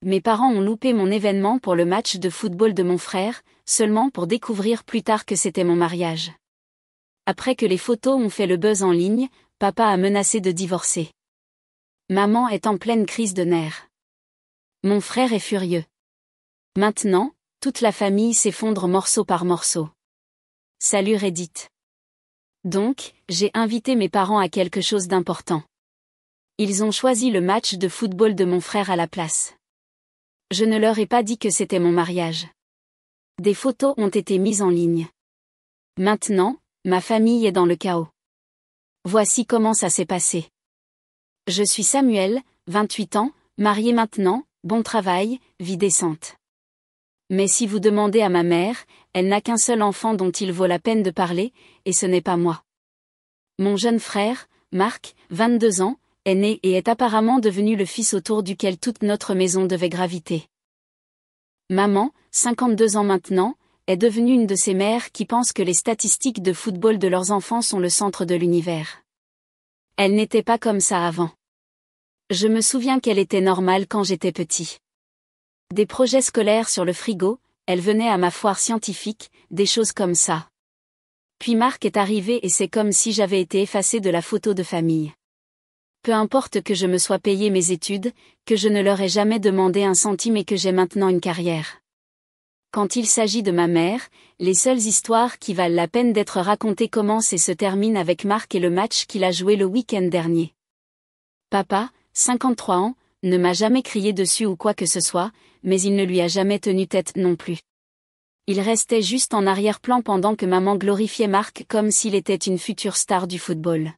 Mes parents ont loupé mon événement pour le match de football de mon frère, seulement pour découvrir plus tard que c'était mon mariage. Après que les photos ont fait le buzz en ligne, papa a menacé de divorcer. Maman est en pleine crise de nerfs. Mon frère est furieux. Maintenant, toute la famille s'effondre morceau par morceau. Salut Reddit. Donc, j'ai invité mes parents à quelque chose d'important. Ils ont choisi le match de football de mon frère à la place. Je ne leur ai pas dit que c'était mon mariage. Des photos ont été mises en ligne. Maintenant, ma famille est dans le chaos. Voici comment ça s'est passé. Je suis Samuel, 28 ans, marié maintenant, bon travail, vie décente. Mais si vous demandez à ma mère, elle n'a qu'un seul enfant dont il vaut la peine de parler, et ce n'est pas moi. Mon jeune frère, Marc, 22 ans, est né et est apparemment devenu le fils autour duquel toute notre maison devait graviter. Maman, 52 ans maintenant, est devenue une de ces mères qui pensent que les statistiques de football de leurs enfants sont le centre de l'univers. Elle n'était pas comme ça avant. Je me souviens qu'elle était normale quand j'étais petit. Des projets scolaires sur le frigo, elle venait à ma foire scientifique, des choses comme ça. Puis Marc est arrivé et c'est comme si j'avais été effacée de la photo de famille. Peu importe que je me sois payé mes études, que je ne leur ai jamais demandé un centime et que j'ai maintenant une carrière. Quand il s'agit de ma mère, les seules histoires qui valent la peine d'être racontées commencent et se terminent avec Marc et le match qu'il a joué le week-end dernier. Papa, 53 ans, ne m'a jamais crié dessus ou quoi que ce soit, mais il ne lui a jamais tenu tête non plus. Il restait juste en arrière-plan pendant que maman glorifiait Marc comme s'il était une future star du football.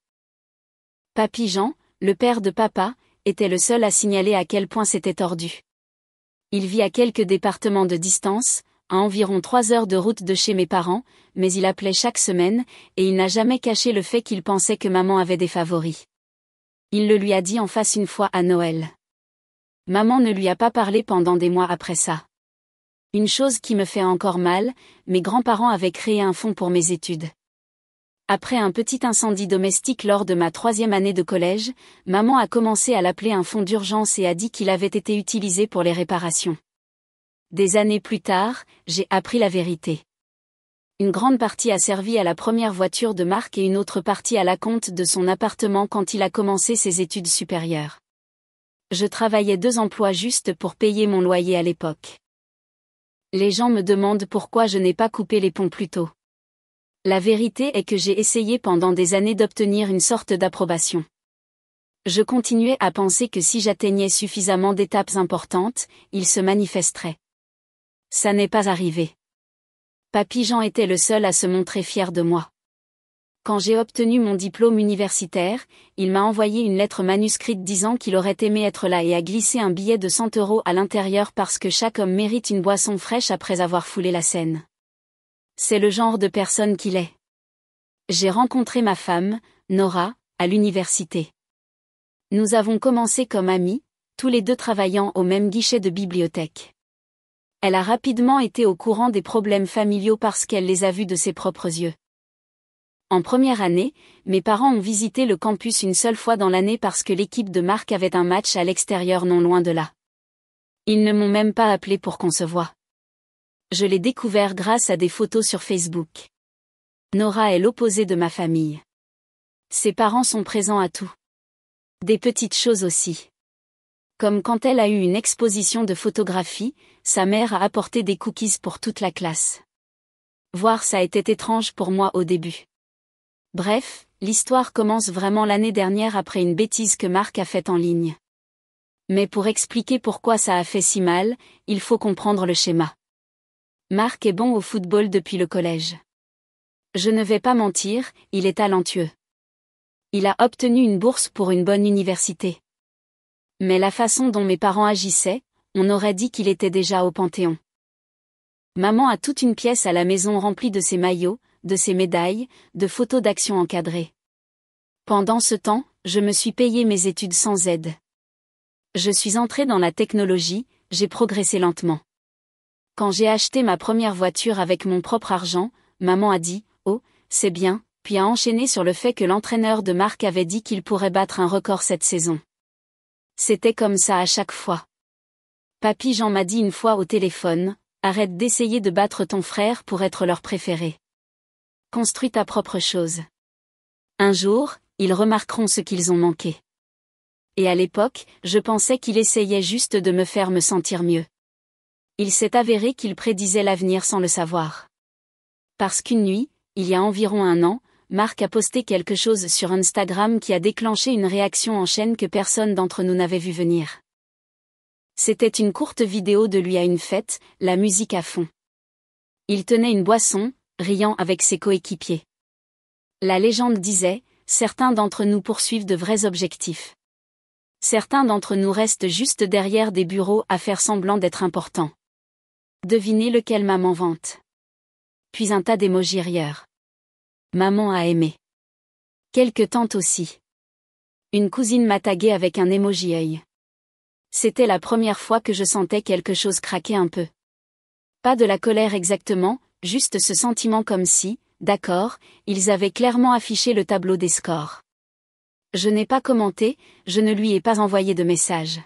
Papy Jean, le père de papa, était le seul à signaler à quel point c'était tordu. Il vit à quelques départements de distance, à environ 3 heures de route de chez mes parents, mais il appelait chaque semaine, et il n'a jamais caché le fait qu'il pensait que maman avait des favoris. Il le lui a dit en face une fois à Noël. Maman ne lui a pas parlé pendant des mois après ça. Une chose qui me fait encore mal, mes grands-parents avaient créé un fonds pour mes études. Après un petit incendie domestique lors de ma 3e année de collège, maman a commencé à l'appeler un fonds d'urgence et a dit qu'il avait été utilisé pour les réparations. Des années plus tard, j'ai appris la vérité. Une grande partie a servi à la première voiture de Marc et une autre partie à l'acompte de son appartement quand il a commencé ses études supérieures. Je travaillais 2 emplois juste pour payer mon loyer à l'époque. Les gens me demandent pourquoi je n'ai pas coupé les ponts plus tôt. La vérité est que j'ai essayé pendant des années d'obtenir une sorte d'approbation. Je continuais à penser que si j'atteignais suffisamment d'étapes importantes, il se manifesterait. Ça n'est pas arrivé. Papy Jean était le seul à se montrer fier de moi. Quand j'ai obtenu mon diplôme universitaire, il m'a envoyé une lettre manuscrite disant qu'il aurait aimé être là et a glissé un billet de 100 € à l'intérieur parce que chaque homme mérite une boisson fraîche après avoir foulé la Seine. C'est le genre de personne qu'il est. J'ai rencontré ma femme, Nora, à l'université. Nous avons commencé comme amis, tous les deux travaillant au même guichet de bibliothèque. Elle a rapidement été au courant des problèmes familiaux parce qu'elle les a vus de ses propres yeux. En première année, mes parents ont visité le campus une seule fois dans l'année parce que l'équipe de Marc avait un match à l'extérieur non loin de là. Ils ne m'ont même pas appelé pour qu'on se voie. Je l'ai découvert grâce à des photos sur Facebook. Nora est l'opposé de ma famille. Ses parents sont présents à tout. Des petites choses aussi. Comme quand elle a eu une exposition de photographie, sa mère a apporté des cookies pour toute la classe. Voir ça était étrange pour moi au début. Bref, l'histoire commence vraiment l'année dernière après une bêtise que Marc a faite en ligne. Mais pour expliquer pourquoi ça a fait si mal, il faut comprendre le schéma. Marc est bon au football depuis le collège. Je ne vais pas mentir, il est talentueux. Il a obtenu une bourse pour une bonne université. Mais la façon dont mes parents agissaient, on aurait dit qu'il était déjà au Panthéon. Maman a toute une pièce à la maison remplie de ses maillots, de ses médailles, de photos d'action encadrées. Pendant ce temps, je me suis payé mes études sans aide. Je suis entrée dans la technologie, j'ai progressé lentement. Quand j'ai acheté ma première voiture avec mon propre argent, maman a dit « Oh, c'est bien », puis a enchaîné sur le fait que l'entraîneur de Marc avait dit qu'il pourrait battre un record cette saison. C'était comme ça à chaque fois. Papy Jean m'a dit une fois au téléphone, arrête d'essayer de battre ton frère pour être leur préféré. Construis ta propre chose. Un jour, ils remarqueront ce qu'ils ont manqué. Et à l'époque, je pensais qu'il essayait juste de me faire me sentir mieux. Il s'est avéré qu'il prédisait l'avenir sans le savoir. Parce qu'une nuit, il y a environ 1 an, Marc a posté quelque chose sur Instagram qui a déclenché une réaction en chaîne que personne d'entre nous n'avait vu venir. C'était une courte vidéo de lui à une fête, la musique à fond. Il tenait une boisson, riant avec ses coéquipiers. La légende disait, certains d'entre nous poursuivent de vrais objectifs. Certains d'entre nous restent juste derrière des bureaux à faire semblant d'être importants. Devinez lequel maman vante. Puis un tas d'émojis rieurs. Maman a aimé. Quelques tantes aussi. Une cousine m'a tagué avec un emoji œil. C'était la première fois que je sentais quelque chose craquer un peu. Pas de la colère exactement, juste ce sentiment comme si, d'accord, ils avaient clairement affiché le tableau des scores. Je n'ai pas commenté, je ne lui ai pas envoyé de message.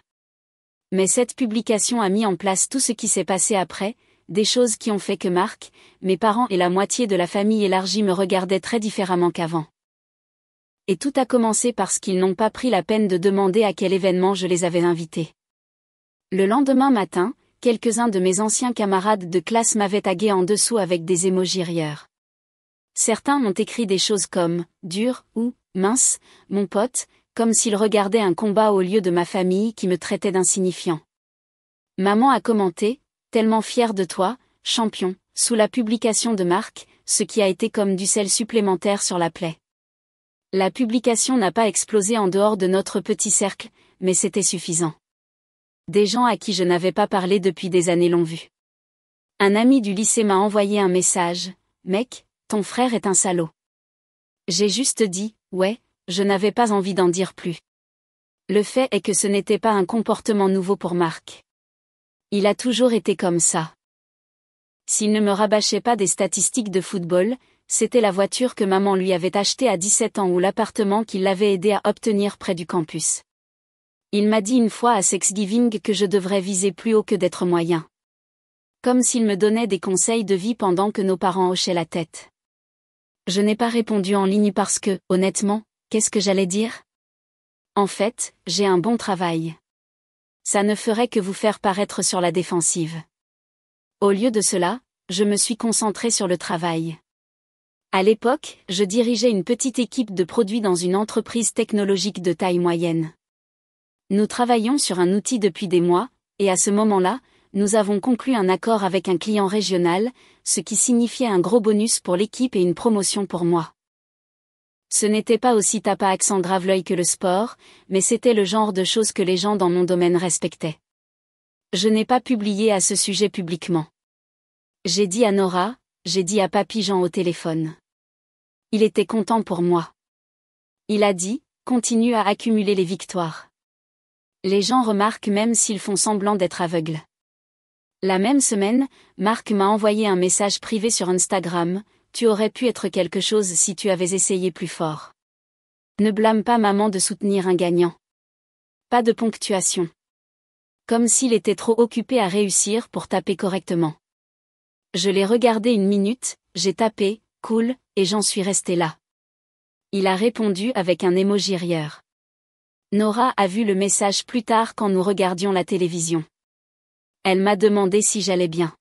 Mais cette publication a mis en place tout ce qui s'est passé après, des choses qui ont fait que Marc, mes parents et la moitié de la famille élargie me regardaient très différemment qu'avant. Et tout a commencé parce qu'ils n'ont pas pris la peine de demander à quel événement je les avais invités. Le lendemain matin, quelques-uns de mes anciens camarades de classe m'avaient tagué en dessous avec des émojis rieurs. Certains m'ont écrit des choses comme « dur » ou « mince, mon pote », comme s'ils regardaient un combat au lieu de ma famille qui me traitait d'insignifiant. Maman a commenté « tellement fière de toi, champion », sous la publication de Marc, ce qui a été comme du sel supplémentaire sur la plaie. La publication n'a pas explosé en dehors de notre petit cercle, mais c'était suffisant. Des gens à qui je n'avais pas parlé depuis des années l'ont vu. Un ami du lycée m'a envoyé un message « Mec, ton frère est un salaud ». J'ai juste dit « Ouais », je n'avais pas envie d'en dire plus. Le fait est que ce n'était pas un comportement nouveau pour Marc. Il a toujours été comme ça. S'il ne me rabâchait pas des statistiques de football, c'était la voiture que maman lui avait achetée à 17 ans ou l'appartement qu'il l'avait aidé à obtenir près du campus. Il m'a dit une fois à Thanksgiving que je devrais viser plus haut que d'être moyen. Comme s'il me donnait des conseils de vie pendant que nos parents hochaient la tête. Je n'ai pas répondu en ligne parce que, honnêtement, qu'est-ce que j'allais dire ? En fait, j'ai un bon travail. Ça ne ferait que vous faire paraître sur la défensive. Au lieu de cela, je me suis concentrée sur le travail. À l'époque, je dirigeais une petite équipe de produits dans une entreprise technologique de taille moyenne. Nous travaillions sur un outil depuis des mois, et à ce moment-là, nous avons conclu un accord avec un client régional, ce qui signifiait un gros bonus pour l'équipe et une promotion pour moi. Ce n'était pas aussi tape à accent grave l'œil que le sport, mais c'était le genre de choses que les gens dans mon domaine respectaient. Je n'ai pas publié à ce sujet publiquement. J'ai dit à Nora, j'ai dit à Papy Jean au téléphone. Il était content pour moi. Il a dit, continue à accumuler les victoires. Les gens remarquent même s'ils font semblant d'être aveugles. La même semaine, Marc m'a envoyé un message privé sur Instagram, tu aurais pu être quelque chose si tu avais essayé plus fort. Ne blâme pas maman de soutenir un gagnant. Pas de ponctuation. Comme s'il était trop occupé à réussir pour taper correctement. Je l'ai regardé 1 minute, j'ai tapé, cool, et j'en suis resté là. Il a répondu avec un emoji rieur. Nora a vu le message plus tard quand nous regardions la télévision. Elle m'a demandé si j'allais bien.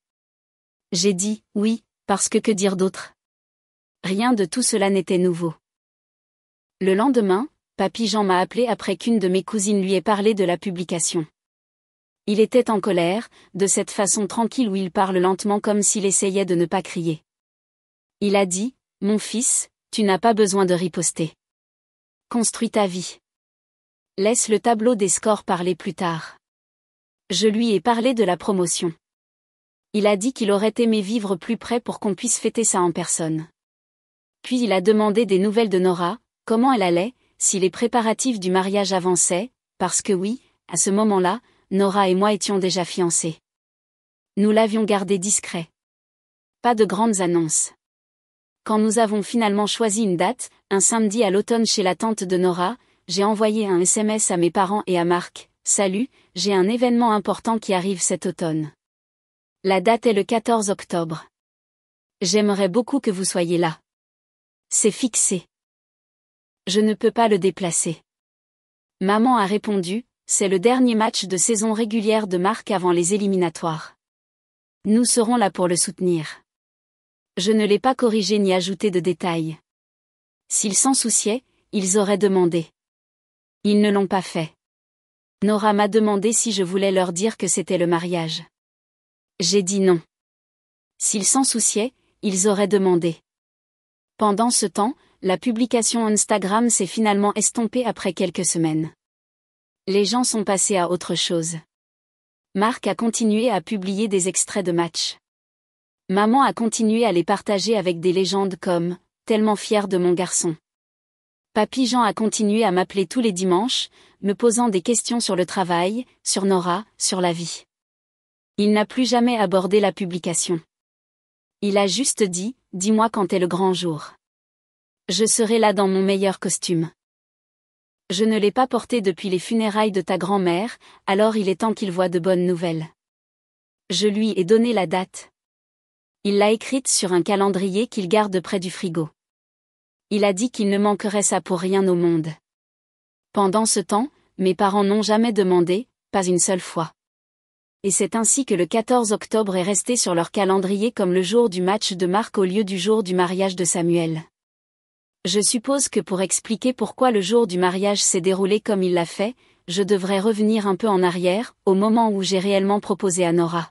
J'ai dit, oui, parce que dire d'autre ? Rien de tout cela n'était nouveau. Le lendemain, Papy Jean m'a appelé après qu'une de mes cousines lui ait parlé de la publication. Il était en colère, de cette façon tranquille où il parle lentement comme s'il essayait de ne pas crier. Il a dit, « Mon fils, tu n'as pas besoin de riposter. Construis ta vie. Laisse le tableau des scores parler plus tard. » Je lui ai parlé de la promotion. Il a dit qu'il aurait aimé vivre plus près pour qu'on puisse fêter ça en personne. Puis il a demandé des nouvelles de Nora, comment elle allait, si les préparatifs du mariage avançaient, parce que oui, à ce moment-là, Nora et moi étions déjà fiancés. Nous l'avions gardé discret. Pas de grandes annonces. Quand nous avons finalement choisi une date, un samedi à l'automne chez la tante de Nora, j'ai envoyé un SMS à mes parents et à Marc, salut, j'ai un événement important qui arrive cet automne. La date est le 14 octobre. J'aimerais beaucoup que vous soyez là. C'est fixé. Je ne peux pas le déplacer. Maman a répondu, c'est le dernier match de saison régulière de Marc avant les éliminatoires. Nous serons là pour le soutenir. Je ne l'ai pas corrigé ni ajouté de détails. S'ils s'en souciaient, ils auraient demandé. Ils ne l'ont pas fait. Nora m'a demandé si je voulais leur dire que c'était le mariage. J'ai dit non. S'ils s'en souciaient, ils auraient demandé. Pendant ce temps, la publication Instagram s'est finalement estompée après quelques semaines. Les gens sont passés à autre chose. Marc a continué à publier des extraits de matchs. Maman a continué à les partager avec des légendes comme « Tellement fière de mon garçon ». Papy Jean a continué à m'appeler tous les dimanches, me posant des questions sur le travail, sur Nora, sur la vie. Il n'a plus jamais abordé la publication. Il a juste dit « Dis-moi quand est le grand jour. Je serai là dans mon meilleur costume. » Je ne l'ai pas porté depuis les funérailles de ta grand-mère, alors il est temps qu'il voie de bonnes nouvelles. Je lui ai donné la date. Il l'a écrite sur un calendrier qu'il garde près du frigo. Il a dit qu'il ne manquerait ça pour rien au monde. Pendant ce temps, mes parents n'ont jamais demandé, pas une seule fois. Et c'est ainsi que le 14 octobre est resté sur leur calendrier comme le jour du match de Marc au lieu du jour du mariage de Samuel. Je suppose que pour expliquer pourquoi le jour du mariage s'est déroulé comme il l'a fait, je devrais revenir un peu en arrière, au moment où j'ai réellement proposé à Nora.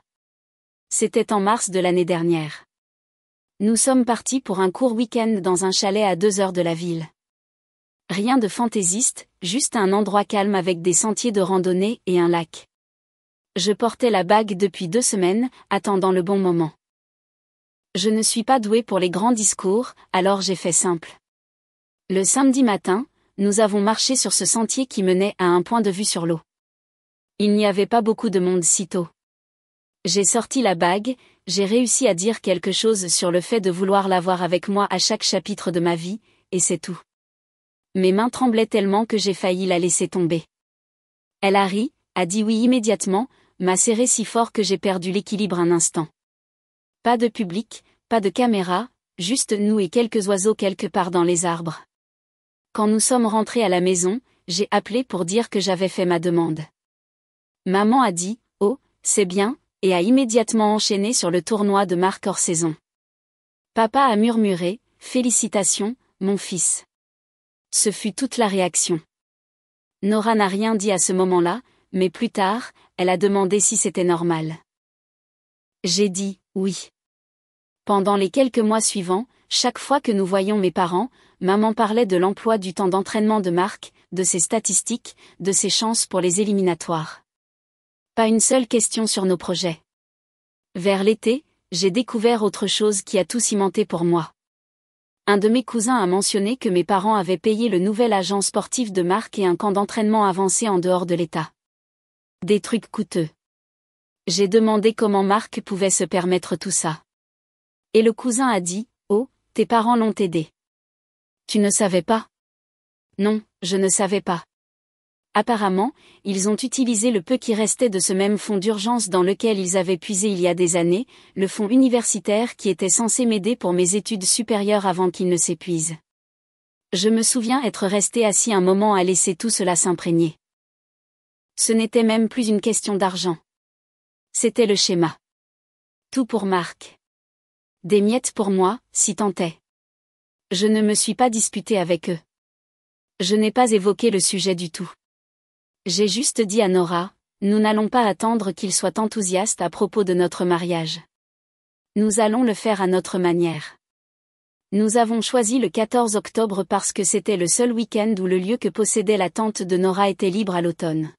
C'était en mars de l'année dernière. Nous sommes partis pour un court week-end dans un chalet à 2 heures de la ville. Rien de fantaisiste, juste un endroit calme avec des sentiers de randonnée et un lac. Je portais la bague depuis 2 semaines, attendant le bon moment. Je ne suis pas douée pour les grands discours, alors j'ai fait simple. Le samedi matin, nous avons marché sur ce sentier qui menait à un point de vue sur l'eau. Il n'y avait pas beaucoup de monde sitôt. J'ai sorti la bague, j'ai réussi à dire quelque chose sur le fait de vouloir l'avoir avec moi à chaque chapitre de ma vie, et c'est tout. Mes mains tremblaient tellement que j'ai failli la laisser tomber. Elle a ri, a dit oui immédiatement, m'a serré si fort que j'ai perdu l'équilibre un instant. Pas de public, pas de caméra, juste nous et quelques oiseaux quelque part dans les arbres. Quand nous sommes rentrés à la maison, j'ai appelé pour dire que j'avais fait ma demande. Maman a dit « Oh, c'est bien », et a immédiatement enchaîné sur le tournoi de Marc hors saison. Papa a murmuré « Félicitations, mon fils ». Ce fut toute la réaction. Nora n'a rien dit à ce moment-là, mais plus tard, elle a demandé si c'était normal. J'ai dit « oui ». Pendant les quelques mois suivants, chaque fois que nous voyions mes parents, maman parlait de l'emploi du temps d'entraînement de Marc, de ses statistiques, de ses chances pour les éliminatoires. Pas une seule question sur nos projets. Vers l'été, j'ai découvert autre chose qui a tout cimenté pour moi. Un de mes cousins a mentionné que mes parents avaient payé le nouvel agent sportif de Marc et un camp d'entraînement avancé en dehors de l'État. Des trucs coûteux. J'ai demandé comment Marc pouvait se permettre tout ça. Et le cousin a dit « Oh, tes parents l'ont aidé. » Tu ne savais pas? Non, je ne savais pas. Apparemment, ils ont utilisé le peu qui restait de ce même fonds d'urgence dans lequel ils avaient puisé il y a des années, le fonds universitaire qui était censé m'aider pour mes études supérieures avant qu'il ne s'épuise. Je me souviens être resté assis un moment à laisser tout cela s'imprégner. Ce n'était même plus une question d'argent. C'était le schéma. Tout pour Marc. Des miettes pour moi, si tant est. Je ne me suis pas disputée avec eux. Je n'ai pas évoqué le sujet du tout. J'ai juste dit à Nora, nous n'allons pas attendre qu'il soit enthousiaste à propos de notre mariage. Nous allons le faire à notre manière. Nous avons choisi le 14 octobre parce que c'était le seul week-end où le lieu que possédait la tante de Nora était libre à l'automne.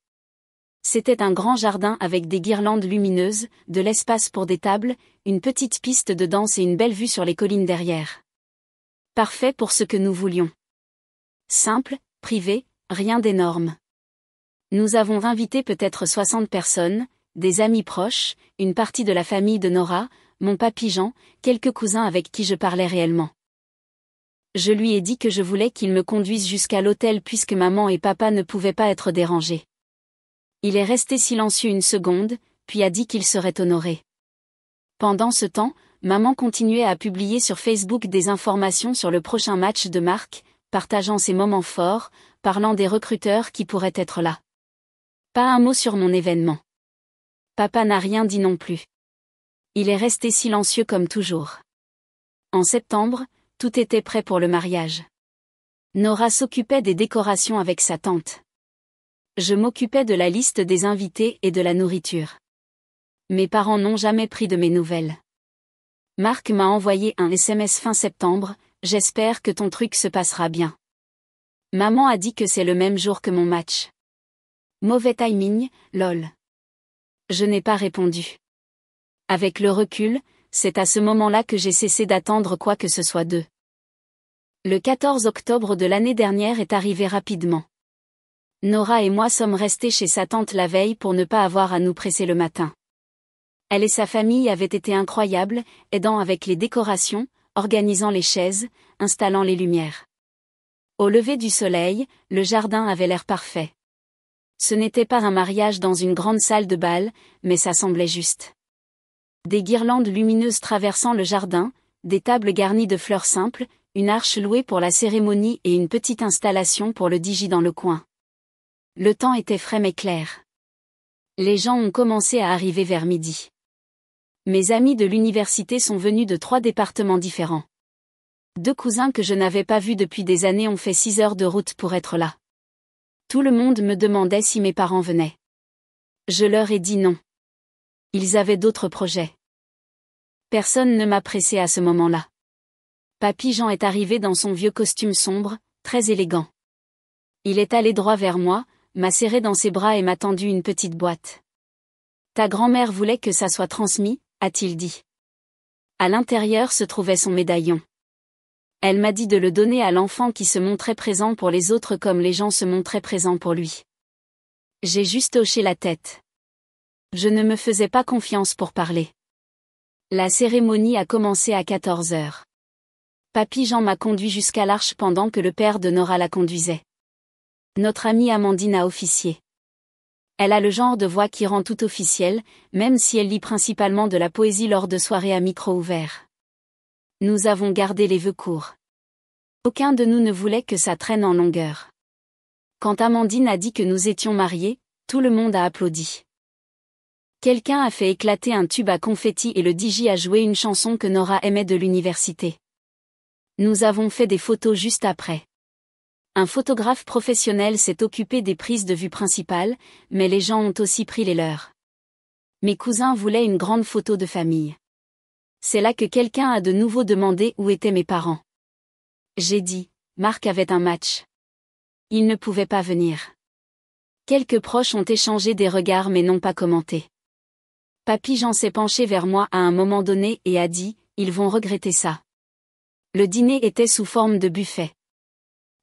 C'était un grand jardin avec des guirlandes lumineuses, de l'espace pour des tables, une petite piste de danse et une belle vue sur les collines derrière. Parfait pour ce que nous voulions. Simple, privé, rien d'énorme. Nous avons invité peut-être 60 personnes, des amis proches, une partie de la famille de Nora, mon papy Jean, quelques cousins avec qui je parlais réellement. Je lui ai dit que je voulais qu'il me conduise jusqu'à l'hôtel puisque maman et papa ne pouvaient pas être dérangés. Il est resté silencieux une seconde, puis a dit qu'il serait honoré. Pendant ce temps, maman continuait à publier sur Facebook des informations sur le prochain match de Marc, partageant ses moments forts, parlant des recruteurs qui pourraient être là. Pas un mot sur mon événement. Papa n'a rien dit non plus. Il est resté silencieux comme toujours. En septembre, tout était prêt pour le mariage. Nora s'occupait des décorations avec sa tante. Je m'occupais de la liste des invités et de la nourriture. Mes parents n'ont jamais pris de mes nouvelles. Marc m'a envoyé un SMS fin septembre, « J'espère que ton truc se passera bien. » Maman a dit que c'est le même jour que mon match. Mauvais timing, lol. Je n'ai pas répondu. Avec le recul, c'est à ce moment-là que j'ai cessé d'attendre quoi que ce soit d'eux. Le 14 octobre de l'année dernière est arrivé rapidement. Nora et moi sommes restés chez sa tante la veille pour ne pas avoir à nous presser le matin. Elle et sa famille avaient été incroyables, aidant avec les décorations, organisant les chaises, installant les lumières. Au lever du soleil, le jardin avait l'air parfait. Ce n'était pas un mariage dans une grande salle de bal, mais ça semblait juste. Des guirlandes lumineuses traversant le jardin, des tables garnies de fleurs simples, une arche louée pour la cérémonie et une petite installation pour le DJ dans le coin. Le temps était frais mais clair. Les gens ont commencé à arriver vers midi. Mes amis de l'université sont venus de 3 départements différents. 2 cousins que je n'avais pas vus depuis des années ont fait 6 heures de route pour être là. Tout le monde me demandait si mes parents venaient. Je leur ai dit non. Ils avaient d'autres projets. Personne ne m'a pressé à ce moment-là. Papy Jean est arrivé dans son vieux costume sombre, très élégant. Il est allé droit vers moi, m'a serré dans ses bras et m'a tendu une petite boîte. Ta grand-mère voulait que ça soit transmis, a-t-il dit. À l'intérieur se trouvait son médaillon. Elle m'a dit de le donner à l'enfant qui se montrait présent pour les autres comme les gens se montraient présents pour lui. J'ai juste hoché la tête. Je ne me faisais pas confiance pour parler. La cérémonie a commencé à 14 heures. Papy Jean m'a conduit jusqu'à l'arche pendant que le père de Nora la conduisait. Notre amie Amandine a officié. Elle a le genre de voix qui rend tout officiel, même si elle lit principalement de la poésie lors de soirées à micro ouvert. Nous avons gardé les vœux courts. Aucun de nous ne voulait que ça traîne en longueur. Quand Amandine a dit que nous étions mariés, tout le monde a applaudi. Quelqu'un a fait éclater un tube à confetti et le DJ a joué une chanson que Nora aimait de l'université. Nous avons fait des photos juste après. Un photographe professionnel s'est occupé des prises de vue principales, mais les gens ont aussi pris les leurs. Mes cousins voulaient une grande photo de famille. C'est là que quelqu'un a de nouveau demandé où étaient mes parents. J'ai dit, Marc avait un match. Il ne pouvait pas venir. Quelques proches ont échangé des regards mais n'ont pas commenté. Papy Jean s'est penché vers moi à un moment donné et a dit, ils vont regretter ça. Le dîner était sous forme de buffet.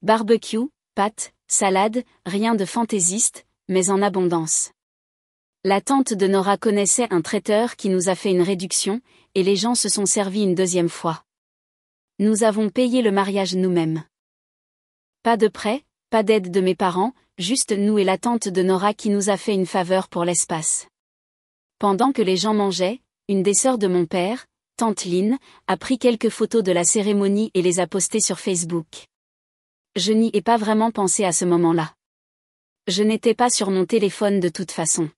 Barbecue, pâtes, salade, rien de fantaisiste, mais en abondance. La tante de Nora connaissait un traiteur qui nous a fait une réduction, et les gens se sont servis une deuxième fois. Nous avons payé le mariage nous-mêmes. Pas de prêt, pas d'aide de mes parents, juste nous et la tante de Nora qui nous a fait une faveur pour l'espace. Pendant que les gens mangeaient, une des sœurs de mon père, tante Lynn, a pris quelques photos de la cérémonie et les a postées sur Facebook. Je n'y ai pas vraiment pensé à ce moment-là. Je n'étais pas sur mon téléphone de toute façon.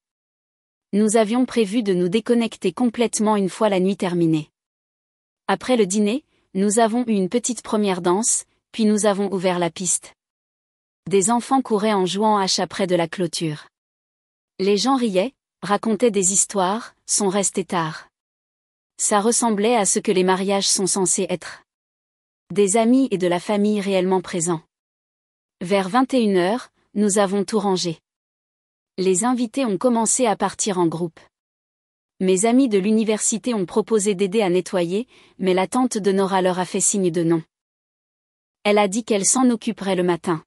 Nous avions prévu de nous déconnecter complètement une fois la nuit terminée. Après le dîner, nous avons eu une petite première danse, puis nous avons ouvert la piste. Des enfants couraient en jouant hache près de la clôture. Les gens riaient, racontaient des histoires, sont restés tard. Ça ressemblait à ce que les mariages sont censés être. Des amis et de la famille réellement présents. Vers 21h, nous avons tout rangé. Les invités ont commencé à partir en groupe. Mes amis de l'université ont proposé d'aider à nettoyer, mais la tante de Nora leur a fait signe de non. Elle a dit qu'elle s'en occuperait le matin.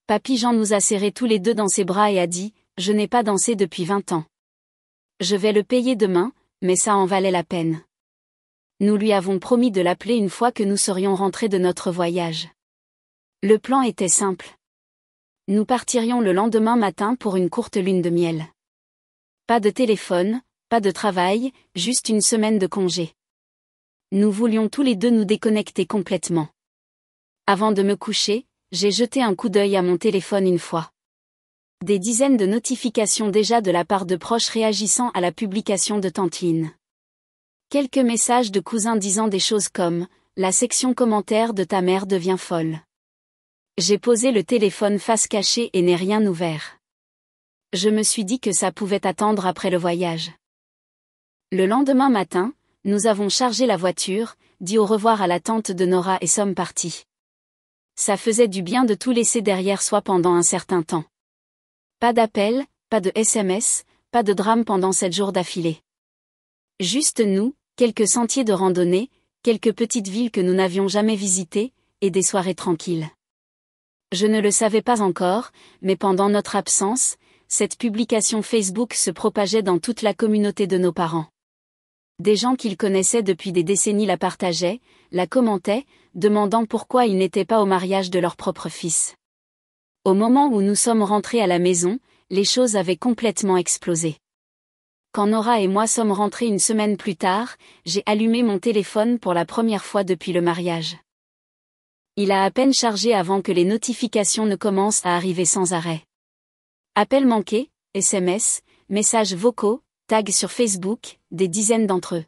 Papy Jean nous a serrés tous les deux dans ses bras et a dit, « Je n'ai pas dansé depuis 20 ans. Je vais le payer demain, mais ça en valait la peine. » Nous lui avons promis de l'appeler une fois que nous serions rentrés de notre voyage. Le plan était simple. Nous partirions le lendemain matin pour une courte lune de miel. Pas de téléphone, pas de travail, juste une semaine de congé. Nous voulions tous les deux nous déconnecter complètement. Avant de me coucher, j'ai jeté un coup d'œil à mon téléphone une fois. Des dizaines de notifications déjà de la part de proches réagissant à la publication de Tante Lynn. Quelques messages de cousins disant des choses comme « La section commentaires de ta mère devient folle ». J'ai posé le téléphone face cachée et n'ai rien ouvert. Je me suis dit que ça pouvait attendre après le voyage. Le lendemain matin, nous avons chargé la voiture, dit au revoir à la tante de Nora et sommes partis. Ça faisait du bien de tout laisser derrière soi pendant un certain temps. Pas d'appel, pas de SMS, pas de drame pendant 7 jours d'affilée. Juste nous, quelques sentiers de randonnée, quelques petites villes que nous n'avions jamais visitées, et des soirées tranquilles. Je ne le savais pas encore, mais pendant notre absence, cette publication Facebook se propageait dans toute la communauté de nos parents. Des gens qu'ils connaissaient depuis des décennies la partageaient, la commentaient, demandant pourquoi ils n'étaient pas au mariage de leur propre fils. Au moment où nous sommes rentrés à la maison, les choses avaient complètement explosé. Quand Nora et moi sommes rentrés une semaine plus tard, j'ai allumé mon téléphone pour la première fois depuis le mariage. Il a à peine chargé avant que les notifications ne commencent à arriver sans arrêt. Appels manqués, SMS, messages vocaux, tags sur Facebook, des dizaines d'entre eux.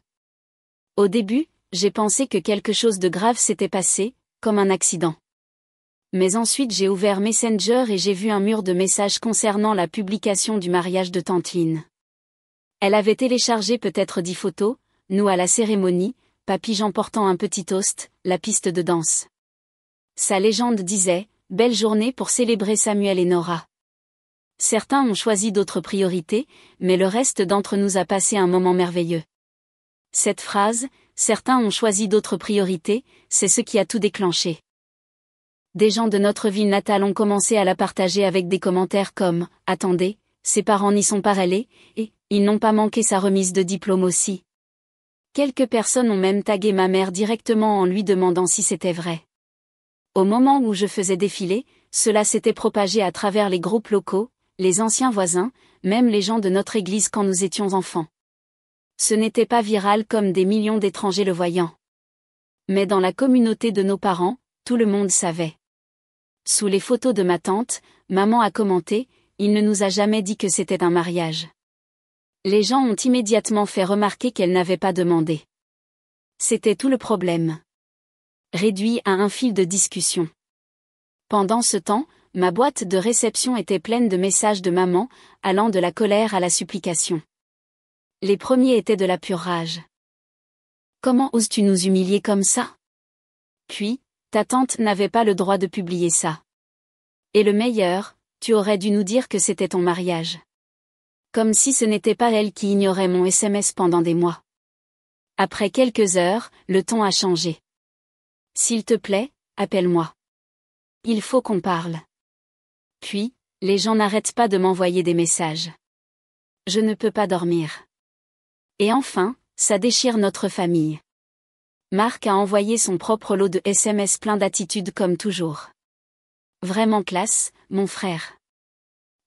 Au début, j'ai pensé que quelque chose de grave s'était passé, comme un accident. Mais ensuite j'ai ouvert Messenger et j'ai vu un mur de messages concernant la publication du mariage de Tante Lynn. Elle avait téléchargé peut-être 10 photos, nous à la cérémonie, Papy Jean portant un petit toast, la piste de danse. Sa légende disait « Belle journée pour célébrer Samuel et Nora ». Certains ont choisi d'autres priorités, mais le reste d'entre nous a passé un moment merveilleux. Cette phrase « Certains ont choisi d'autres priorités », c'est ce qui a tout déclenché. Des gens de notre ville natale ont commencé à la partager avec des commentaires comme « Attendez, ses parents n'y sont pas allés, et ils n'ont pas manqué sa remise de diplôme aussi ». Quelques personnes ont même tagué ma mère directement en lui demandant si c'était vrai. Au moment où je faisais défiler, cela s'était propagé à travers les groupes locaux, les anciens voisins, même les gens de notre église quand nous étions enfants. Ce n'était pas viral comme des millions d'étrangers le voyant. Mais dans la communauté de nos parents, tout le monde savait. Sous les photos de ma tante, maman a commenté « Il ne nous a jamais dit que c'était un mariage ». Les gens ont immédiatement fait remarquer qu'elle n'avait pas demandé. C'était tout le problème. Réduit à un fil de discussion. Pendant ce temps, ma boîte de réception était pleine de messages de maman, allant de la colère à la supplication. Les premiers étaient de la pure rage. « Comment oses-tu nous humilier comme ça ? Puis, ta tante n'avait pas le droit de publier ça. Et le meilleur, tu aurais dû nous dire que c'était ton mariage. » Comme si ce n'était pas elle qui ignorait mon SMS pendant des mois. Après quelques heures, le ton a changé. « S'il te plaît, appelle-moi. Il faut qu'on parle. » Puis, les gens n'arrêtent pas de m'envoyer des messages. Je ne peux pas dormir. Et enfin, ça déchire notre famille. Marc a envoyé son propre lot de SMS plein d'attitude comme toujours. Vraiment classe, mon frère.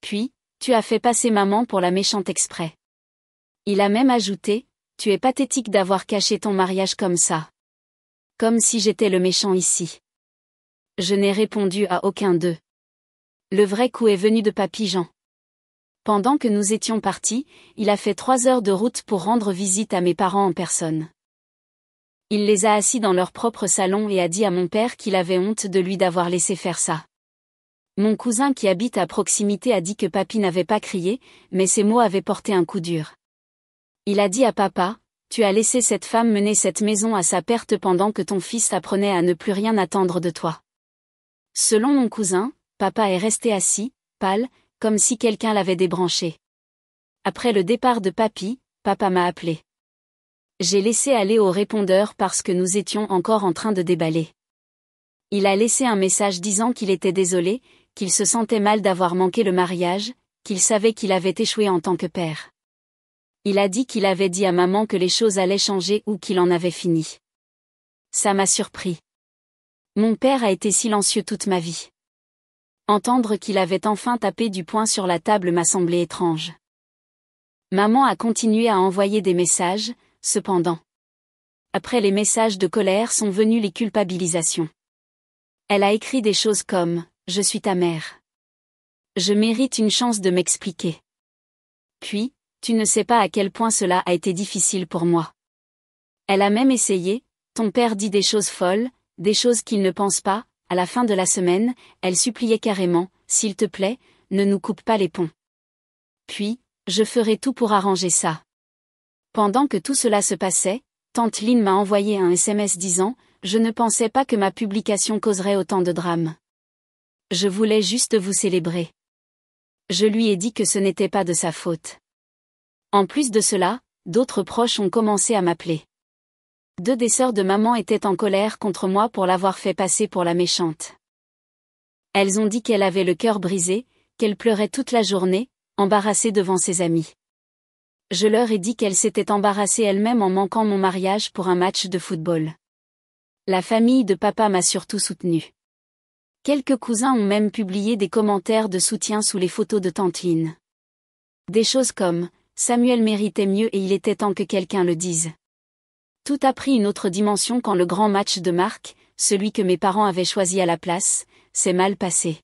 Puis, tu as fait passer maman pour la méchante exprès. Il a même ajouté, tu es pathétique d'avoir caché ton mariage comme ça. Comme si j'étais le méchant ici. Je n'ai répondu à aucun d'eux. Le vrai coup est venu de Papy Jean. Pendant que nous étions partis, il a fait 3 heures de route pour rendre visite à mes parents en personne. Il les a assis dans leur propre salon et a dit à mon père qu'il avait honte de lui d'avoir laissé faire ça. Mon cousin qui habite à proximité a dit que Papy n'avait pas crié, mais ses mots avaient porté un coup dur. Il a dit à papa, « Tu as laissé cette femme mener cette maison à sa perte pendant que ton fils apprenait à ne plus rien attendre de toi. » Selon mon cousin, papa est resté assis, pâle, comme si quelqu'un l'avait débranché. Après le départ de Papy, papa m'a appelé. J'ai laissé aller au répondeur parce que nous étions encore en train de déballer. Il a laissé un message disant qu'il était désolé, qu'il se sentait mal d'avoir manqué le mariage, qu'il savait qu'il avait échoué en tant que père. Il a dit qu'il avait dit à maman que les choses allaient changer ou qu'il en avait fini. Ça m'a surpris. Mon père a été silencieux toute ma vie. Entendre qu'il avait enfin tapé du poing sur la table m'a semblé étrange. Maman a continué à envoyer des messages, cependant. Après les messages de colère sont venues les culpabilisations. Elle a écrit des choses comme « Je suis ta mère. Je mérite une chance de m'expliquer. » Puis, « Tu ne sais pas à quel point cela a été difficile pour moi. » Elle a même essayé, « Ton père dit des choses folles, des choses qu'il ne pense pas. » À la fin de la semaine, elle suppliait carrément, « S'il te plaît, ne nous coupe pas les ponts. » Puis, « Je ferai tout pour arranger ça. » Pendant que tout cela se passait, tante Lynn m'a envoyé un SMS disant « Je ne pensais pas que ma publication causerait autant de drames. Je voulais juste vous célébrer. » Je lui ai dit que ce n'était pas de sa faute. En plus de cela, d'autres proches ont commencé à m'appeler. 2 des sœurs de maman étaient en colère contre moi pour l'avoir fait passer pour la méchante. Elles ont dit qu'elle avait le cœur brisé, qu'elle pleurait toute la journée, embarrassée devant ses amis. Je leur ai dit qu'elle s'était embarrassée elle-même en manquant mon mariage pour un match de football. La famille de papa m'a surtout soutenue. Quelques cousins ont même publié des commentaires de soutien sous les photos de tante Lynn. Des choses comme « Samuel méritait mieux et il était temps que quelqu'un le dise. » Tout a pris une autre dimension quand le grand match de Marc, celui que mes parents avaient choisi à la place, s'est mal passé.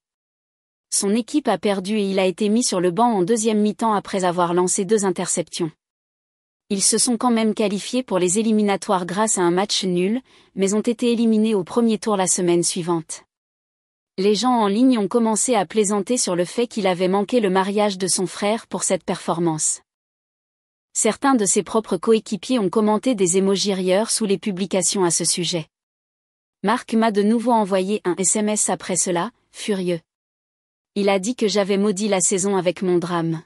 Son équipe a perdu et il a été mis sur le banc en deuxième mi-temps après avoir lancé 2 interceptions. Ils se sont quand même qualifiés pour les éliminatoires grâce à un match nul, mais ont été éliminés au premier tour la semaine suivante. Les gens en ligne ont commencé à plaisanter sur le fait qu'il avait manqué le mariage de son frère pour cette performance. Certains de ses propres coéquipiers ont commenté des émojis rieurs sous les publications à ce sujet. Marc m'a de nouveau envoyé un SMS après cela, furieux. Il a dit que j'avais maudit la saison avec mon drame.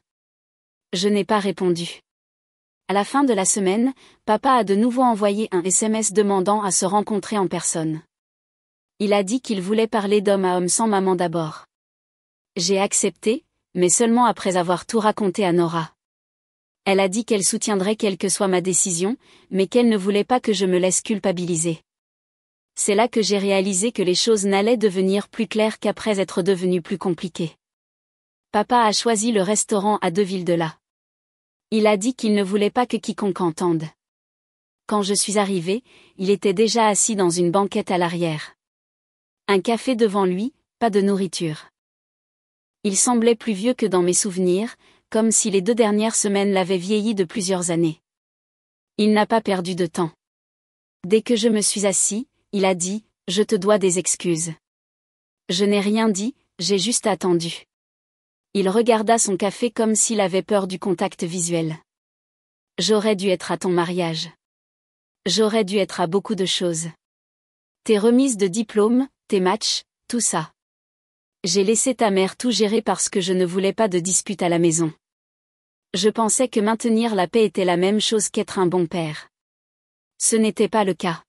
Je n'ai pas répondu. À la fin de la semaine, papa a de nouveau envoyé un SMS demandant à se rencontrer en personne. Il a dit qu'il voulait parler d'homme à homme sans maman d'abord. J'ai accepté, mais seulement après avoir tout raconté à Nora. Elle a dit qu'elle soutiendrait quelle que soit ma décision, mais qu'elle ne voulait pas que je me laisse culpabiliser. C'est là que j'ai réalisé que les choses n'allaient devenir plus claires qu'après être devenues plus compliquées. Papa a choisi le restaurant à 2 villes de là. Il a dit qu'il ne voulait pas que quiconque entende. Quand je suis arrivée, il était déjà assis dans une banquette à l'arrière. Un café devant lui, pas de nourriture. Il semblait plus vieux que dans mes souvenirs, comme si les 2 dernières semaines l'avaient vieilli de plusieurs années. Il n'a pas perdu de temps. Dès que je me suis assis, il a dit « Je te dois des excuses. » Je n'ai rien dit, j'ai juste attendu. Il regarda son café comme s'il avait peur du contact visuel. J'aurais dû être à ton mariage. J'aurais dû être à beaucoup de choses. Tes remises de diplôme, tes matchs, tout ça. J'ai laissé ta mère tout gérer parce que je ne voulais pas de dispute à la maison. Je pensais que maintenir la paix était la même chose qu'être un bon père. Ce n'était pas le cas.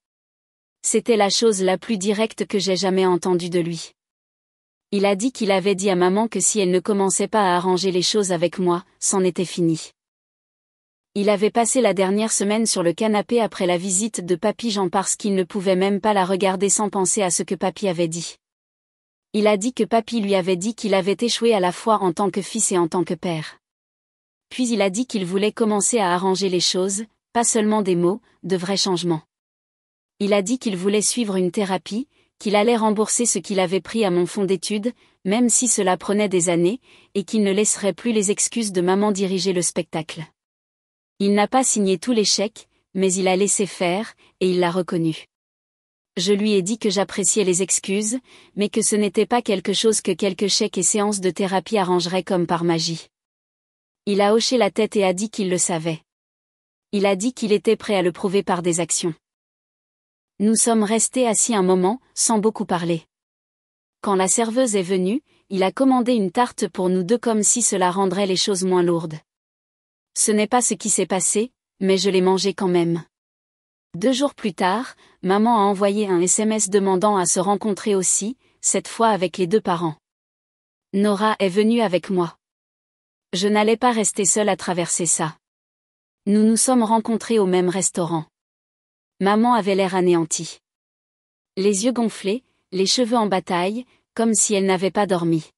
C'était la chose la plus directe que j'ai jamais entendue de lui. Il a dit qu'il avait dit à maman que si elle ne commençait pas à arranger les choses avec moi, c'en était fini. Il avait passé la dernière semaine sur le canapé après la visite de Papy Jean parce qu'il ne pouvait même pas la regarder sans penser à ce que Papy avait dit. Il a dit que Papy lui avait dit qu'il avait échoué à la fois en tant que fils et en tant que père. Puis il a dit qu'il voulait commencer à arranger les choses, pas seulement des mots, de vrais changements. Il a dit qu'il voulait suivre une thérapie, qu'il allait rembourser ce qu'il avait pris à mon fonds d'études, même si cela prenait des années, et qu'il ne laisserait plus les excuses de maman diriger le spectacle. Il n'a pas signé tous les chèques, mais il a laissé faire, et il l'a reconnu. Je lui ai dit que j'appréciais les excuses, mais que ce n'était pas quelque chose que quelques chèques et séances de thérapie arrangeraient comme par magie. Il a hoché la tête et a dit qu'il le savait. Il a dit qu'il était prêt à le prouver par des actions. Nous sommes restés assis un moment, sans beaucoup parler. Quand la serveuse est venue, il a commandé une tarte pour nous 2 comme si cela rendrait les choses moins lourdes. Ce n'est pas ce qui s'est passé, mais je l'ai mangé quand même. 2 jours plus tard, maman a envoyé un SMS demandant à se rencontrer aussi, cette fois avec les 2 parents. Nora est venue avec moi. Je n'allais pas rester seule à traverser ça. Nous nous sommes rencontrés au même restaurant. Maman avait l'air anéantie. Les yeux gonflés, les cheveux en bataille, comme si elle n'avait pas dormi.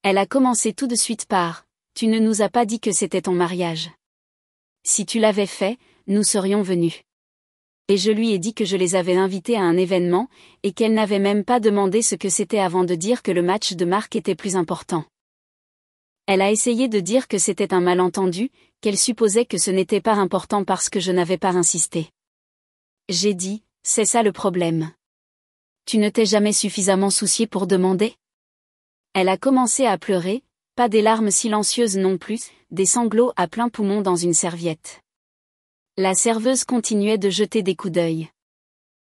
Elle a commencé tout de suite par « Tu ne nous as pas dit que c'était ton mariage. Si tu l'avais fait, nous serions venus. » Et je lui ai dit que je les avais invités à un événement, et qu'elle n'avait même pas demandé ce que c'était avant de dire que le match de Marc était plus important. Elle a essayé de dire que c'était un malentendu, qu'elle supposait que ce n'était pas important parce que je n'avais pas insisté. J'ai dit, c'est ça le problème. Tu ne t'es jamais suffisamment soucié pour demander? Elle a commencé à pleurer, pas des larmes silencieuses non plus, des sanglots à plein poumon dans une serviette. La serveuse continuait de jeter des coups d'œil.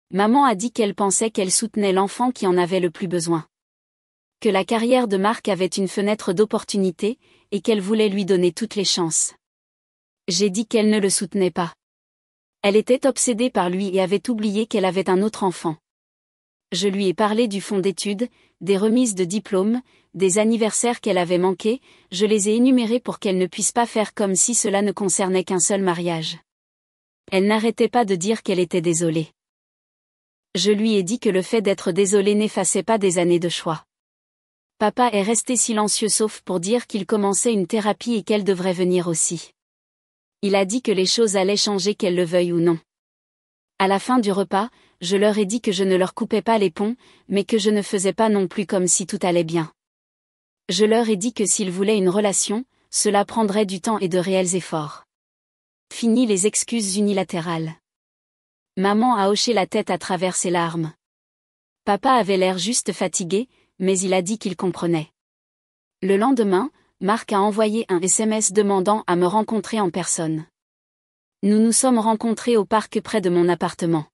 Maman a dit qu'elle pensait qu'elle soutenait l'enfant qui en avait le plus besoin. Que la carrière de Marc avait une fenêtre d'opportunité, et qu'elle voulait lui donner toutes les chances. J'ai dit qu'elle ne le soutenait pas. Elle était obsédée par lui et avait oublié qu'elle avait un autre enfant. Je lui ai parlé du fonds d'études, des remises de diplômes, des anniversaires qu'elle avait manqués, je les ai énumérés pour qu'elle ne puisse pas faire comme si cela ne concernait qu'un seul mariage. Elle n'arrêtait pas de dire qu'elle était désolée. Je lui ai dit que le fait d'être désolée n'effaçait pas des années de choix. Papa est resté silencieux sauf pour dire qu'il commençait une thérapie et qu'elle devrait venir aussi. Il a dit que les choses allaient changer qu'elle le veuille ou non. À la fin du repas, je leur ai dit que je ne leur coupais pas les ponts, mais que je ne faisais pas non plus comme si tout allait bien. Je leur ai dit que s'ils voulaient une relation, cela prendrait du temps et de réels efforts. Fini les excuses unilatérales. Maman a hoché la tête à travers ses larmes. Papa avait l'air juste fatigué, mais il a dit qu'il comprenait. Le lendemain, Marc a envoyé un SMS demandant à me rencontrer en personne. Nous nous sommes rencontrés au parc près de mon appartement.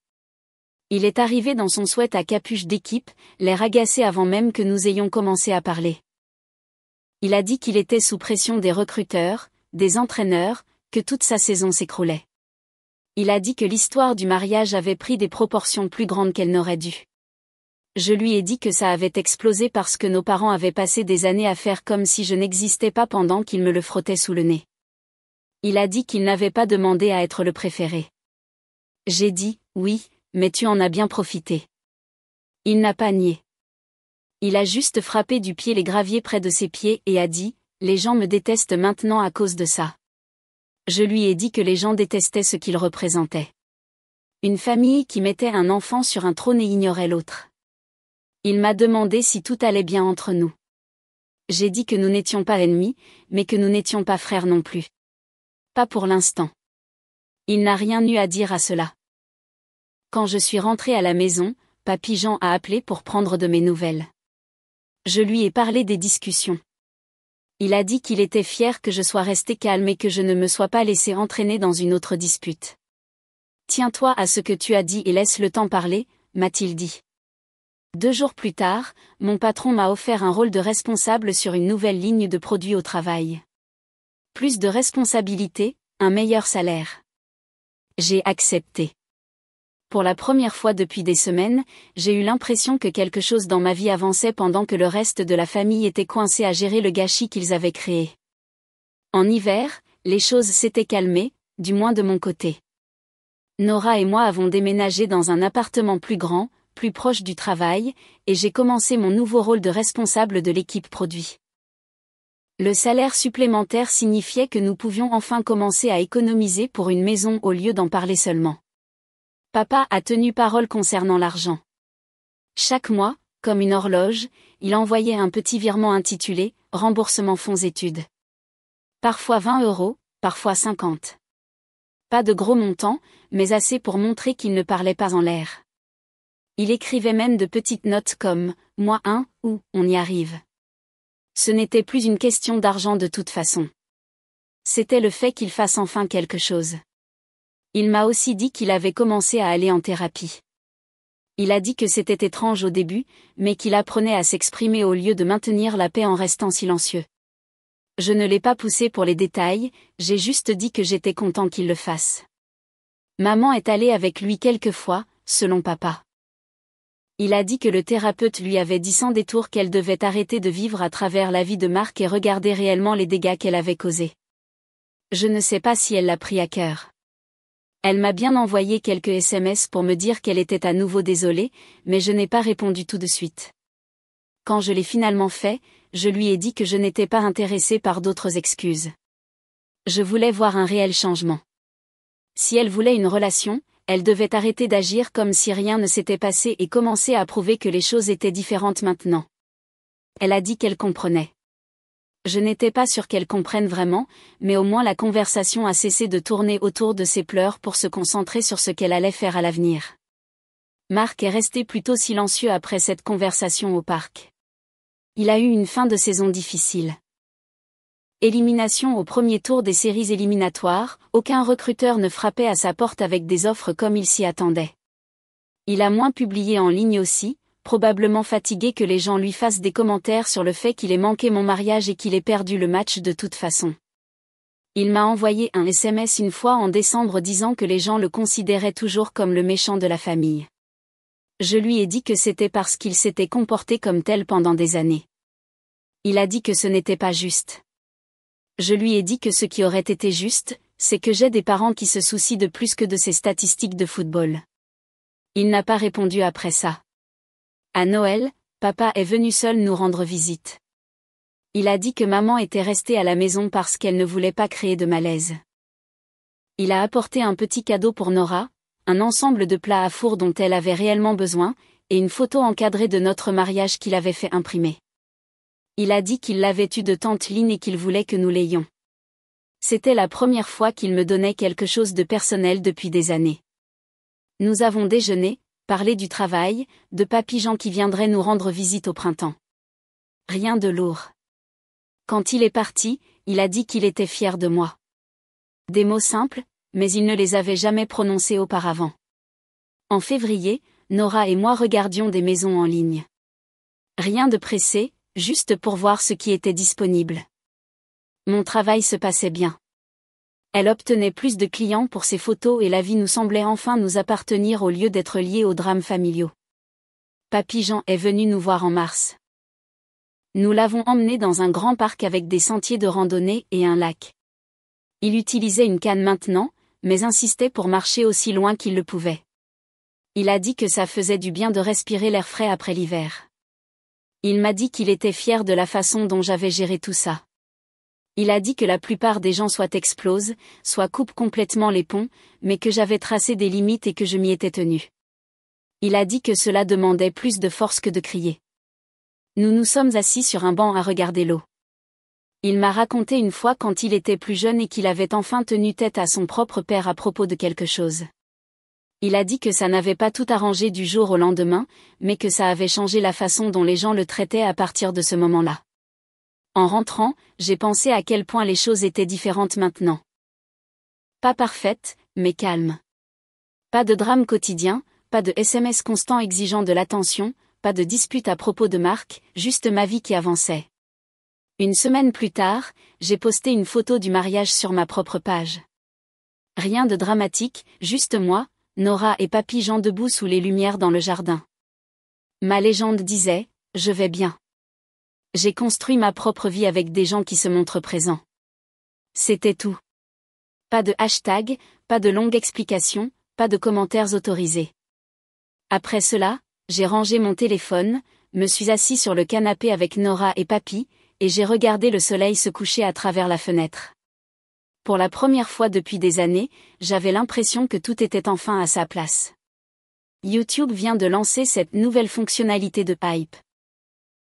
Il est arrivé dans son sweat à capuche d'équipe, l'air agacé avant même que nous ayons commencé à parler. Il a dit qu'il était sous pression des recruteurs, des entraîneurs, que toute sa saison s'écroulait. Il a dit que l'histoire du mariage avait pris des proportions plus grandes qu'elle n'aurait dû. Je lui ai dit que ça avait explosé parce que nos parents avaient passé des années à faire comme si je n'existais pas pendant qu'ils me le frottaient sous le nez. Il a dit qu'il n'avait pas demandé à être le préféré. J'ai dit, oui, mais tu en as bien profité. Il n'a pas nié. Il a juste frappé du pied les graviers près de ses pieds et a dit, les gens me détestent maintenant à cause de ça. Je lui ai dit que les gens détestaient ce qu'il représentait. Une famille qui mettait un enfant sur un trône et ignorait l'autre. Il m'a demandé si tout allait bien entre nous. J'ai dit que nous n'étions pas ennemis, mais que nous n'étions pas frères non plus. Pas pour l'instant. Il n'a rien eu à dire à cela. Quand je suis rentrée à la maison, Papy Jean a appelé pour prendre de mes nouvelles. Je lui ai parlé des discussions. Il a dit qu'il était fier que je sois restée calme et que je ne me sois pas laissée entraîner dans une autre dispute. Tiens-toi à ce que tu as dit et laisse le temps parler, m'a-t-il dit. 2 jours plus tard, mon patron m'a offert un rôle de responsable sur une nouvelle ligne de produits au travail. Plus de responsabilités, un meilleur salaire. J'ai accepté. Pour la première fois depuis des semaines, j'ai eu l'impression que quelque chose dans ma vie avançait pendant que le reste de la famille était coincé à gérer le gâchis qu'ils avaient créé. En hiver, les choses s'étaient calmées, du moins de mon côté. Nora et moi avons déménagé dans un appartement plus grand, plus proche du travail, et j'ai commencé mon nouveau rôle de responsable de l'équipe produit. Le salaire supplémentaire signifiait que nous pouvions enfin commencer à économiser pour une maison au lieu d'en parler seulement. Papa a tenu parole concernant l'argent. Chaque mois, comme une horloge, il envoyait un petit virement intitulé « Remboursement fonds études ». Parfois 20 €, parfois 50. Pas de gros montants, mais assez pour montrer qu'il ne parlait pas en l'air. Il écrivait même de petites notes comme « Moi un » ou « On y arrive ». Ce n'était plus une question d'argent de toute façon. C'était le fait qu'il fasse enfin quelque chose. Il m'a aussi dit qu'il avait commencé à aller en thérapie. Il a dit que c'était étrange au début, mais qu'il apprenait à s'exprimer au lieu de maintenir la paix en restant silencieux. Je ne l'ai pas poussé pour les détails, j'ai juste dit que j'étais content qu'il le fasse. Maman est allée avec lui quelques fois, selon papa. Il a dit que le thérapeute lui avait dit sans détour qu'elle devait arrêter de vivre à travers la vie de Marc et regarder réellement les dégâts qu'elle avait causés. Je ne sais pas si elle l'a pris à cœur. Elle m'a bien envoyé quelques SMS pour me dire qu'elle était à nouveau désolée, mais je n'ai pas répondu tout de suite. Quand je l'ai finalement fait, je lui ai dit que je n'étais pas intéressée par d'autres excuses. Je voulais voir un réel changement. Si elle voulait une relation, elle devait arrêter d'agir comme si rien ne s'était passé et commencer à prouver que les choses étaient différentes maintenant. Elle a dit qu'elle comprenait. Je n'étais pas sûre qu'elle comprenne vraiment, mais au moins la conversation a cessé de tourner autour de ses pleurs pour se concentrer sur ce qu'elle allait faire à l'avenir. Marc est resté plutôt silencieux après cette conversation au parc. Il a eu une fin de saison difficile. Élimination au premier tour des séries éliminatoires, aucun recruteur ne frappait à sa porte avec des offres comme il s'y attendait. Il a moins publié en ligne aussi, probablement fatigué que les gens lui fassent des commentaires sur le fait qu'il ait manqué mon mariage et qu'il ait perdu le match de toute façon. Il m'a envoyé un SMS une fois en décembre disant que les gens le considéraient toujours comme le méchant de la famille. Je lui ai dit que c'était parce qu'il s'était comporté comme tel pendant des années. Il a dit que ce n'était pas juste. Je lui ai dit que ce qui aurait été juste, c'est que j'ai des parents qui se soucient de plus que de ces statistiques de football. Il n'a pas répondu après ça. À Noël, papa est venu seul nous rendre visite. Il a dit que maman était restée à la maison parce qu'elle ne voulait pas créer de malaise. Il a apporté un petit cadeau pour Nora, un ensemble de plats à four dont elle avait réellement besoin, et une photo encadrée de notre mariage qu'il avait fait imprimer. Il a dit qu'il l'avait eue de tante Lynn et qu'il voulait que nous l'ayons. C'était la première fois qu'il me donnait quelque chose de personnel depuis des années. Nous avons déjeuné, parlé du travail, de papy Jean qui viendrait nous rendre visite au printemps. Rien de lourd. Quand il est parti, il a dit qu'il était fier de moi. Des mots simples, mais il ne les avait jamais prononcés auparavant. En février, Nora et moi regardions des maisons en ligne. Rien de pressé, juste pour voir ce qui était disponible. Mon travail se passait bien. Elle obtenait plus de clients pour ses photos et la vie nous semblait enfin nous appartenir au lieu d'être liée aux drames familiaux. Papy Jean est venu nous voir en mars. Nous l'avons emmené dans un grand parc avec des sentiers de randonnée et un lac. Il utilisait une canne maintenant, mais insistait pour marcher aussi loin qu'il le pouvait. Il a dit que ça faisait du bien de respirer l'air frais après l'hiver. Il m'a dit qu'il était fier de la façon dont j'avais géré tout ça. Il a dit que la plupart des gens soit explosent, soit coupent complètement les ponts, mais que j'avais tracé des limites et que je m'y étais tenue. Il a dit que cela demandait plus de force que de crier. Nous nous sommes assis sur un banc à regarder l'eau. Il m'a raconté une fois quand il était plus jeune et qu'il avait enfin tenu tête à son propre père à propos de quelque chose. Il a dit que ça n'avait pas tout arrangé du jour au lendemain, mais que ça avait changé la façon dont les gens le traitaient à partir de ce moment-là. En rentrant, j'ai pensé à quel point les choses étaient différentes maintenant. Pas parfaite, mais calme. Pas de drame quotidien, pas de SMS constant exigeant de l'attention, pas de dispute à propos de Marc, juste ma vie qui avançait. Une semaine plus tard, j'ai posté une photo du mariage sur ma propre page. Rien de dramatique, juste moi, Nora et papy Jean debout sous les lumières dans le jardin. Ma légende disait, je vais bien. J'ai construit ma propre vie avec des gens qui se montrent présents. C'était tout. Pas de hashtag, pas de longue explication, pas de commentaires autorisés. Après cela, j'ai rangé mon téléphone, me suis assis sur le canapé avec Nora et papy, et j'ai regardé le soleil se coucher à travers la fenêtre. Pour la première fois depuis des années, j'avais l'impression que tout était enfin à sa place. YouTube vient de lancer cette nouvelle fonctionnalité de hype.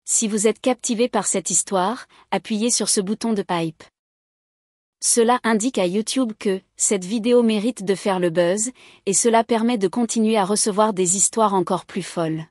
Si vous êtes captivé par cette histoire, appuyez sur ce bouton de hype. Cela indique à YouTube que cette vidéo mérite de faire le buzz, et cela permet de continuer à recevoir des histoires encore plus folles.